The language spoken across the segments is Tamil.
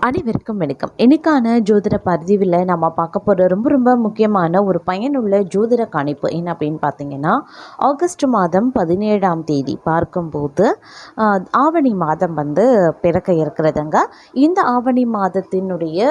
அனைவருக்கும் வணக்கம். இன்னைக்கான ஜோதிட பதிவில் நம்ம பார்க்க போகிற ரொம்ப முக்கியமான ஒரு பயனுள்ள ஜோதிட கணிப்பு என்ன அப்படின்னு பார்த்தீங்கன்னா, ஆகஸ்ட் மாதம் 17ஆம் தேதி பார்க்கும்போது ஆவணி மாதம் பிறக்க இருக்கிறதுங்க. இந்த ஆவணி மாதத்தினுடைய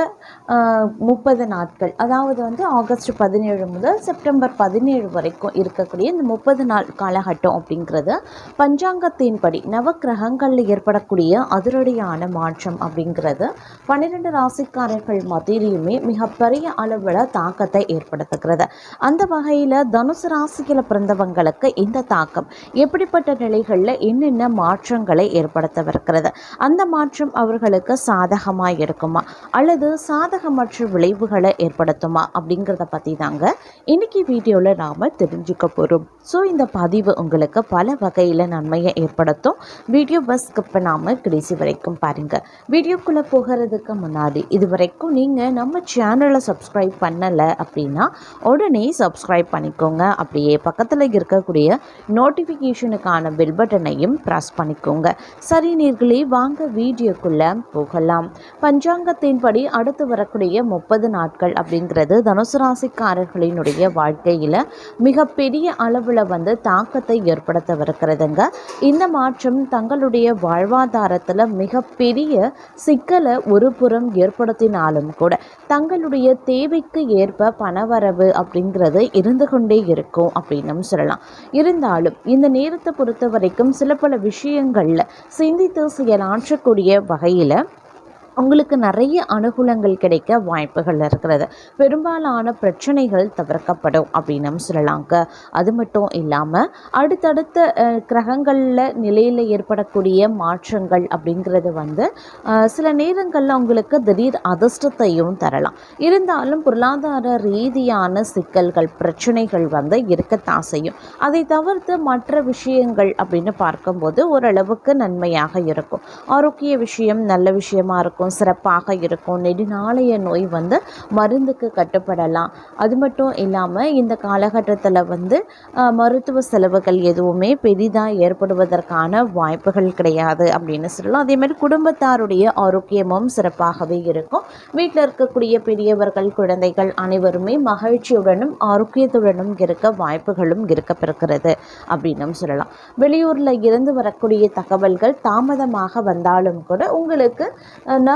30 நாட்கள், அதாவது ஆகஸ்ட் 17 முதல் செப்டம்பர் 17 வரைக்கும் இருக்கக்கூடிய இந்த 30 நாள் காலகட்டம் அப்படிங்கிறது பஞ்சாங்கத்தின்படி நவக்கிரகங்களில் ஏற்படக்கூடிய அதிரடியான மாற்றம் அப்படிங்கிறது 12 ராசிக்காரர்கள் மத்தியிலுமே மிகப்பெரிய அளவில் தாக்கத்தை ஏற்படுத்துகிறது. அந்த வகையில் தனுசு ராசியில் பிறந்தவங்களுக்கு இந்த தாக்கம் எப்படிப்பட்ட நிலைகளில் என்னென்ன மாற்றங்களை ஏற்படுத்தவிருக்கிறது, அந்த மாற்றம் அவர்களுக்கு சாதகமாக இருக்குமா அல்லது சாதகமற்ற விளைவுகளை ஏற்படுத்துமா அப்படிங்கிறத பற்றி தாங்க இன்னைக்கு வீடியோவில் நாம் தெரிஞ்சுக்க போகிறோம். ஸோ இந்த பதிவு உங்களுக்கு பல வகையில் நன்மையை ஏற்படுத்தும். வீடியோவை ஸ்கிப் பண்ணாமல் கடைசி வரைக்கும் பாருங்கள். வீடியோக்குள்ளே போகிறதுக்கு முன்னாடி இது வரைக்கும் நீங்கள் நம்ம சேனலை சப்ஸ்கிரைப் பண்ணலை அப்படின்னா உடனே சப்ஸ்கிரைப் பண்ணிக்கோங்க. அப்படியே பக்கத்தில் இருக்கக்கூடிய நோட்டிஃபிகேஷனுக்கான பெல் பட்டனையும் ப்ரெஸ் பண்ணிக்கோங்க. சரி நேயர்களே, வாங்க வீடியோக்குள்ளே போகலாம். பஞ்சாங்கத்தின்படி அடுத்து வரக்கூடிய 30 நாட்கள் அப்படிங்கிறது தனுசு ராசிக்காரர்களினுடைய வாழ்க்கையில் மிகப்பெரிய அளவில் தாக்கத்தை ஏற்படுத்தவிருக்கிறதுங்க. இந்த மாற்றம் தங்களுடைய வாழ்வாதாரத்தில் மிகப்பெரிய சிக்கலை ஒரு புறம் ஏற்படுத்தினாலும் கூட தங்களுடைய தேவைக்கு ஏற்ப பணவரவு அப்படிங்கிறது இருந்து கொண்டே இருக்கும் அப்படின்னு சொல்லலாம். இருந்தாலும் இந்த நேரத்தை பொறுத்த வரைக்கும் சில பல விஷயங்களில் சிந்தித்து செயலாற்றக்கூடிய வகையில் உங்களுக்கு நிறைய அனுகூலங்கள் கிடைக்க வாய்ப்புகள் இருக்கிறது. பெரும்பாலான பிரச்சனைகள் தவிர்க்கப்படும் அப்படின்னு சொல்லலாங்க. அது மட்டும் இல்லாமல் அடுத்தடுத்த கிரகங்களில் நிலையில் ஏற்படக்கூடிய மாற்றங்கள் அப்படிங்கிறது சில நேரங்களில் உங்களுக்கு திடீர் அதிர்ஷ்டத்தையும் தரலாம். இருந்தாலும் பொருளாதார ரீதியான சிக்கல்கள் பிரச்சனைகள் இருக்கத்தான் செய்யும். அதை தவிர்த்து மற்ற விஷயங்கள் அப்படின்னு பார்க்கும்போது ஓரளவுக்கு நன்மையாக இருக்கும். ஆரோக்கிய விஷயம் நல்ல விஷயமா இருக்கும், சிறப்பாக இருக்கும். நெடுநாளைய நோய் மருந்துக்கு கட்டுப்படலாம். அது மட்டும் இல்லாமல் இந்த காலகட்டத்தில் மருத்துவ செலவுகள் எதுவுமே பெரிதாக ஏற்படுவதற்கான வாய்ப்புகள் கிடையாது அப்படின்னு சொல்லலாம். அதேமாதிரி குடும்பத்தாருடைய ஆரோக்கியமும் சிறப்பாகவே இருக்கும். வீட்டில் இருக்கக்கூடிய பெரியவர்கள் குழந்தைகள் அனைவருமே மகிழ்ச்சியுடனும் ஆரோக்கியத்துடனும் இருக்க வாய்ப்புகளும் இருக்கப்பெறுகிறது அப்படின்னு சொல்லலாம். வெளியூரில் இருந்து வரக்கூடிய தகவல்கள் தாமதமாக வந்தாலும் கூட உங்களுக்கு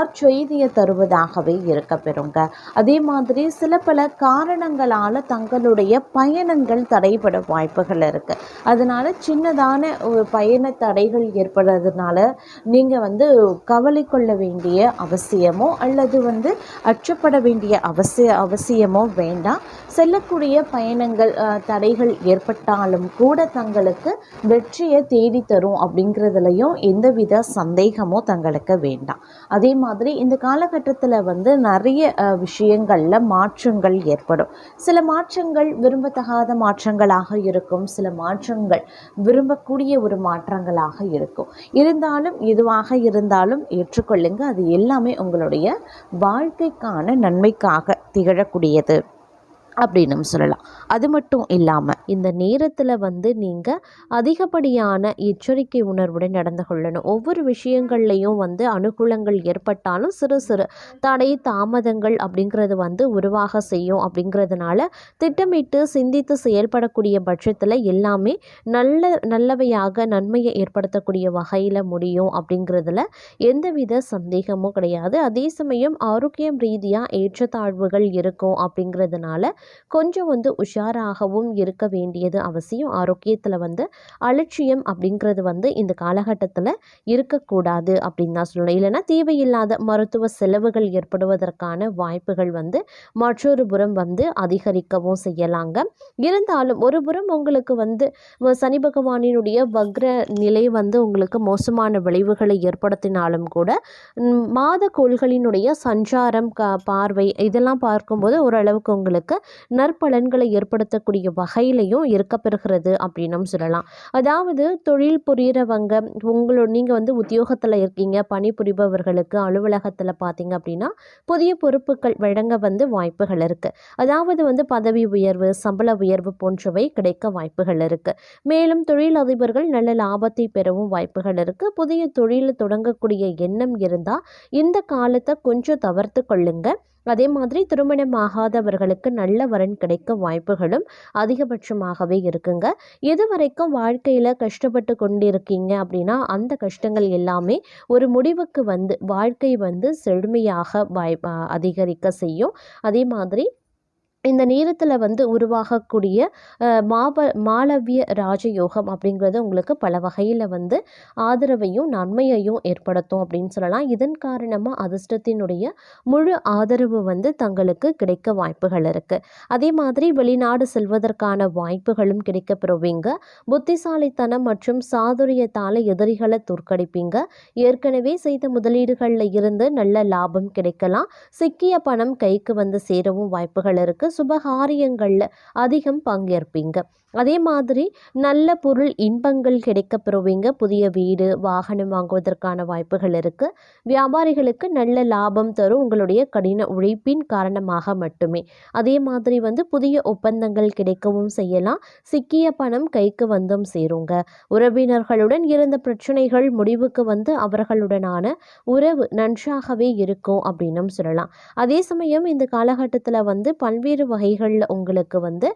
நற்செய்தியை தருவதாகவே இருக்க பெறுங்க. அதே மாதிரி சில பல காரணங்களால் தங்களுடைய பயணங்கள் தடைபட வாய்ப்புகள் இருக்குது. அதனால் சின்னதான பயண தடைகள் ஏற்படுறதுனால நீங்கள் கவலை கொள்ள வேண்டிய அவசியமோ அல்லது அச்சப்பட வேண்டிய அவசியமோ வேண்டாம். செல்லக்கூடிய பயணங்கள் தடைகள் ஏற்பட்டாலும் கூட தங்களுக்கு வெற்றியை தேடித்தரும் அப்படிங்கிறதுலையும் எந்தவித சந்தேகமும் தங்களுக்கு வேண்டாம். அதே மாதிரி இந்த காலகட்டத்தில் நிறைய விஷயங்களில் மாற்றங்கள் ஏற்படும். சில மாற்றங்கள் விரும்பத்தகாத மாற்றங்களாக இருக்கும், சில மாற்றங்கள் விரும்பக்கூடிய ஒரு மாற்றங்களாக இருக்கும். இருந்தாலும் எதுவாக இருந்தாலும் ஏற்றுக்கொள்ளுங்க. அது எல்லாமே உங்களுடைய வாழ்க்கைக்கான நன்மைக்காக திகழக்கூடியது அப்படின்னு சொல்லலாம். அது மட்டும் இல்லாமல் இந்த நேரத்தில் நீங்கள் அதிகப்படியான எச்சரிக்கை உணர்வுடன் நடந்து கொள்ளணும். ஒவ்வொரு விஷயங்கள்லையும் அனுகூலங்கள் ஏற்பட்டாலும் சிறு சிறு தடை தாமதங்கள் அப்படிங்கிறது உருவாக செய்யும். அப்படிங்கிறதுனால திட்டமிட்டு சிந்தித்து செயல்படக்கூடிய பட்சத்தில் எல்லாமே நல்லவையாக நன்மையை ஏற்படுத்தக்கூடிய வகையில் முடியும் அப்படிங்கிறதுல எந்தவித சந்தேகமும் கிடையாது. அதே சமயம் ஆரோக்கியம் ரீதியாக ஏற்றத்தாழ்வுகள் இருக்கும். அப்படிங்கிறதுனால கொஞ்சம் உஷாராகவும் இருக்க வேண்டியது அவசியம். ஆரோக்கியத்தில் அலட்சியம் அப்படிங்கிறது இந்த காலகட்டத்தில் இருக்கக்கூடாது அப்படின்னு தான் சொல்லணும். இல்லைன்னா தேவையில்லாத மருத்துவ செலவுகள் ஏற்படுவதற்கான வாய்ப்புகள் மற்றொரு புறம் அதிகரிக்கவும் செய்யலாங்க. இருந்தாலும் ஒரு புறம் உங்களுக்கு சனி பகவானினுடைய வக்ர நிலை உங்களுக்கு மோசமான விளைவுகளை ஏற்படுத்தினாலும் கூட மாத கோள்களினுடைய சஞ்சாரம் பார்வை இதெல்லாம் பார்க்கும்போது ஓரளவுக்கு உங்களுக்கு நற்பலன்களை ஏற்படுத்தக்கூடிய வகையிலையும் இருக்கப்பெறுகிறது அப்படின்னும் சொல்லலாம். அதாவது தொழில் புரிகிறவங்க, நீங்கள் வந்து உத்தியோகத்தில் இருக்கீங்க, பணிபுரிபவர்களுக்கு அலுவலகத்தில் பார்த்தீங்க அப்படின்னா புதிய பொறுப்புகள் வழங்க வந்து வாய்ப்புகள் இருக்குது. அதாவது வந்து பதவி உயர்வு, சம்பள உயர்வு போன்றவை கிடைக்க வாய்ப்புகள் இருக்குது. மேலும் தொழில் அதிபர்கள் நல்ல லாபத்தை பெறவும் வாய்ப்புகள் இருக்குது. புதிய தொழில் தொடங்கக்கூடிய எண்ணம் இருந்தால் இந்த காலத்தை கொஞ்சம் தவிர்த்து கொள்ளுங்க. அதே மாதிரி திருமணம் ஆகாதவர்களுக்கு நல்ல வரன் கிடைக்க வாய்ப்புகளும் அதிகபட்சமாகவே இருக்குங்க. எது வரைக்கும் வாழ்க்கையில் கஷ்டப்பட்டு கொண்டிருக்கீங்க அப்படின்னா அந்த கஷ்டங்கள் எல்லாமே ஒரு முடிவுக்கு வந்து வாழ்க்கை வந்து செழுமையாக அதிகரிக்க செய்யும். அதே மாதிரி இந்த நேரத்தில் வந்து உருவாகக்கூடிய மாளவிய ராஜயோகம் அப்படிங்கிறது உங்களுக்கு பல வகையில் வந்து ஆதரவையும் நன்மையையும் ஏற்படுத்தும் அப்படின்னு சொல்லலாம். இதன் காரணமாக அதிர்ஷ்டத்தினுடைய முழு ஆதரவு வந்து தங்களுக்கு கிடைக்க வாய்ப்புகள் இருக்குது. அதே மாதிரி வெளிநாடு செல்வதற்கான வாய்ப்புகளும் கிடைக்க பெறுவீங்க. புத்திசாலித்தனம் மற்றும் சாதுரியத்தால் எதிரிகளை தோற்கடிப்பீங்க. ஏற்கனவே செய்த முதலீடுகளில் இருந்து நல்ல லாபம் கிடைக்கலாம். சிக்கிய பணம் கைக்கு வந்து சேரவும் வாய்ப்புகள் இருக்குது. சுபகாரியங்களில் அதிகம் பங்கேற்பீங்க. அதே மாதிரி நல்ல பொருள் இன்பங்கள் கிடைக்க பெறுவீங்க. புதிய வீடு, வாகனம் வாங்குவதற்கான வாய்ப்புகள் இருக்குது. வியாபாரிகளுக்கு நல்ல லாபம் தரும் உங்களுடைய கடின உழைப்பின் காரணமாக மட்டுமே. அதே மாதிரி வந்து புதிய ஒப்பந்தங்கள் கிடைக்கவும் செய்யலாம். சிக்கிய பணம் கைக்கு வந்தும் சேருங்க. உறவினர்களுடன் இருந்த பிரச்சனைகள் முடிவுக்கு வந்து அவர்களுடனான உறவு நன்றாகவே இருக்கும் அப்படின்னும் சொல்லலாம். அதே சமயம் இந்த காலகட்டத்தில் வந்து பல்வேறு வகைகளில் உங்களுக்கு வந்து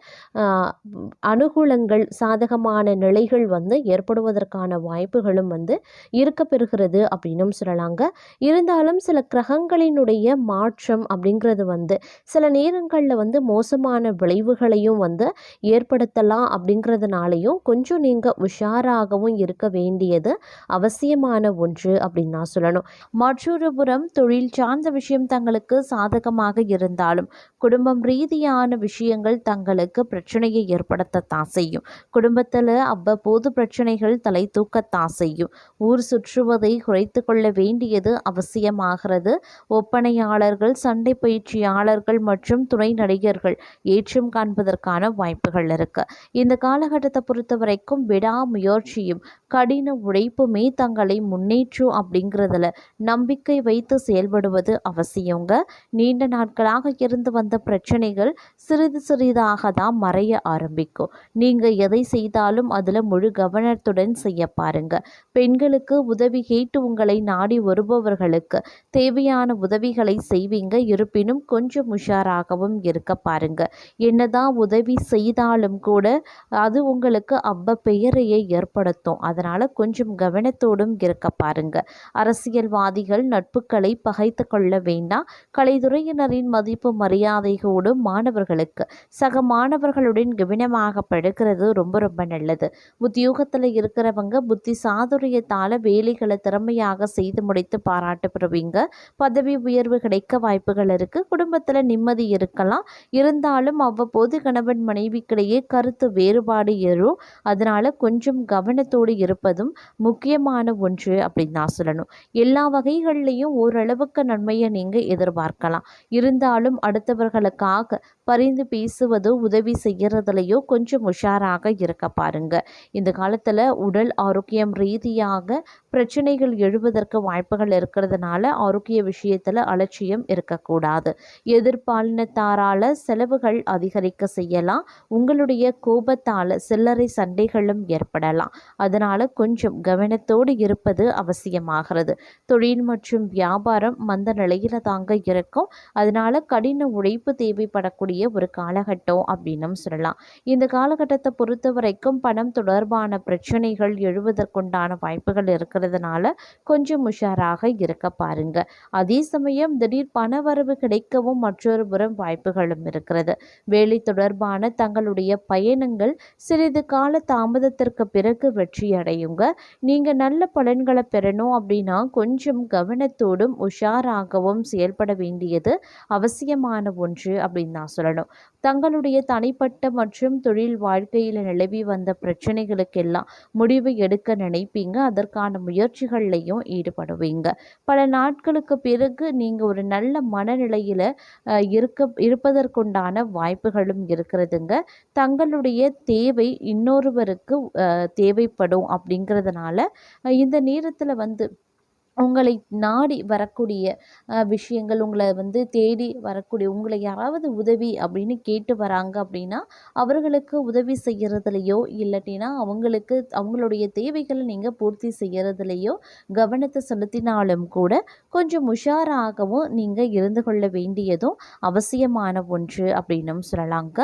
அனுகூலங்கள், சாதகமான நிலைகள் வந்து ஏற்படுவதற்கான வாய்ப்புகளும் வந்து இருக்க பெறுகிறது அப்படின்னும் சொல்லலாங்க. இருந்தாலும் சில கிரகங்களினுடைய மாற்றம் அப்படிங்கிறது வந்து சில நேரங்களில் வந்து மோசமான விளைவுகளையும் வந்து ஏற்படுத்தலாம். அப்படிங்கிறதுனாலையும் கொஞ்சம் நீங்கள் உஷாராகவும் இருக்க வேண்டியது அவசியமான ஒன்று அப்படின்னு நான் சொல்லணும். மற்றொரு புறம் தொழில் சார்ந்த விஷயம் தங்களுக்கு சாதகமாக இருந்தாலும் குடும்பம் ரீதியான விஷயங்கள் தங்களுக்கு பிரச்சனையை ஏற்படுத்தத்தான் செய்யும். குடும்பத்தில் அவ்வப்போது பிரச்சனைகள் தலை தூக்கத்தான் செய்யும். ஊர் சுற்றுவதை குறைத்து கொள்ள வேண்டியது அவசியமாகிறது. ஒப்பனையாளர்கள், சண்டை பயிற்சியாளர்கள் மற்றும் துணை நடிகர்கள் ஏற்றம் காண்பதற்கான வாய்ப்புகள் இருக்கு. இந்த காலகட்டத்தை பொறுத்த வரைக்கும் விடாமுயற்சியும் கடின உழைப்புமே தங்களை முன்னேற்றும் அப்படிங்கிறதுல நம்பிக்கை வைத்து செயல்படுவது அவசியங்க. நீண்ட நாட்களாக இருந்து வந்த பிரச்சனைகள் சிறிது சிறிதாக தான் மறைய ஆரம்பிக்கும். நீங்கள் எதை செய்தாலும் அதில் முழு கவனத்துடன் செய்ய பாருங்க. பெண்களுக்கு உதவி கேட்டு உங்களை நாடி வருபவர்களுக்கு தேவையான உதவிகளை செய்வீங்க. இருப்பினும் கொஞ்சம் உஷாராகவும் இருக்க பாருங்க. என்னதான் உதவி செய்தாலும் கூட அது உங்களுக்கு அவ்வ பெயரையே ஏற்படுத்தும். அதனால கொஞ்சம் கவனத்தோடும் இருக்க பாருங்க. அரசியல்வாதிகள் நட்புகளை பகைத்து கொள்ள வேண்டாம். கலைத்துறையினரின் மதிப்பு மரியாதையோடு மாணவர்களுக்கு சக மாணவர்களுடன் கவனமாக படுக்கிறது ரொம்ப ரொம்ப நல்லது. உத்தியோகத்தில் இருக்கிறவங்க புத்தி சாதுரியத்தால் வேலைகளை திறமையாக செய்து முடித்து பாராட்டு பெறுவீங்க. பதவி உயர்வு கிடைக்க வாய்ப்புகள் இருக்கு. குடும்பத்தில் நிம்மதி இருக்கலாம். இருந்தாலும் அவ்வப்போது கணவன் மனைவிக்கிடையே கருத்து வேறுபாடு ஏறும். அதனால கொஞ்சம் கவனத்தோடு இருப்பதும் முக்கியமான ஒன்று அப்படின்னு நான் சொல்லணும். எல்லா வகைகள்லையும் ஓரளவுக்கு நன்மையை நீங்கள் எதிர்பார்க்கலாம். இருந்தாலும் அடுத்தவர்களுக்காக பரிந்து பேசுவதோ உதவி செய்கிறதுலையோ கொஞ்சம் உஷாராக இருக்க பாருங்க. இந்த காலத்தில் உடல் ஆரோக்கியம் ரீதியாக பிரச்சனைகள் எழுவதற்கு வாய்ப்புகள் இருக்கிறதுனால ஆரோக்கிய விஷயத்தில் அலட்சியம் இருக்கக்கூடாது. எதிர்பாலினத்தாரால் செலவுகள் அதிகரிக்க செய்யலாம். உங்களுடைய கோபத்தால் சில்லறை சண்டைகளும் ஏற்படலாம். அதனால கொஞ்சம் கவனத்தோடு இருப்பது அவசியமாகிறது. தொழில் மற்றும் வியாபாரம் மந்த நிலையில தாங்க இருக்கும். அதனால கடின உழைப்பு தேவைப்படக்கூடிய ஒரு காலகட்டம் அப்படின்னு சொல்லலாம். இந்த காலகட்டத்தை பொறுத்த வரைக்கும் பணம் தொடர்பான பிரச்சனைகள் எழுவதற்குண்டான வாய்ப்புகள் இருக்கிறதுனால கொஞ்சம் உஷாராக இருக்க பாருங்க. அதே சமயம் திடீர் பணவரவு கிடைக்கவும் மற்றொரு புறம் வாய்ப்புகளும் இருக்கிறது. வேலை தொடர்பான தங்களுடைய பயணங்கள் சிறிது கால தாமதத்திற்கு பிறகு வெற்றியடை அடையுங்க. நீங்கள் நல்ல பலன்களை பெறணும் அப்படின்னா கொஞ்சம் கவனத்தோடும் உஷாராகவும் செயல்பட வேண்டியது அவசியமான ஒன்று அப்படின்னு நான் சொல்லணும். தங்களுடைய தனிப்பட்ட மற்றும் தொழில் வாழ்க்கையில் நிலவி வந்த பிரச்சனைகளுக்கெல்லாம் முடிவு எடுக்க நினைப்பீங்க. அதற்கான முயற்சிகள்லையும் ஈடுபடுவீங்க. பல நாட்களுக்கு பிறகு நீங்கள் ஒரு நல்ல மனநிலையில் இருப்பதற்குண்டான வாய்ப்புகளும் இருக்கிறதுங்க. தங்களுடைய தேவை இன்னொருவருக்கு தேவைப்படும் அப்படிங்கிறதுனால இந்த நேரத்தில் உங்களை நாடி வரக்கூடிய விஷயங்கள், உங்களை தேடி வரக்கூடிய உங்களை யாராவது உதவி அப்படின்னு கேட்டு வராங்க அப்படின்னா அவர்களுக்கு உதவி செய்கிறதுலையோ இல்லாட்டினா அவங்களுடைய தேவைகளை நீங்கள் பூர்த்தி செய்கிறதுலையோ கவனத்தை செலுத்தினாலும் கூட கொஞ்சம் உஷாராகவும் நீங்கள் இருந்து கொள்ள வேண்டியதும் அவசியமான ஒன்று அப்படின்னும் சொல்லலாங்க.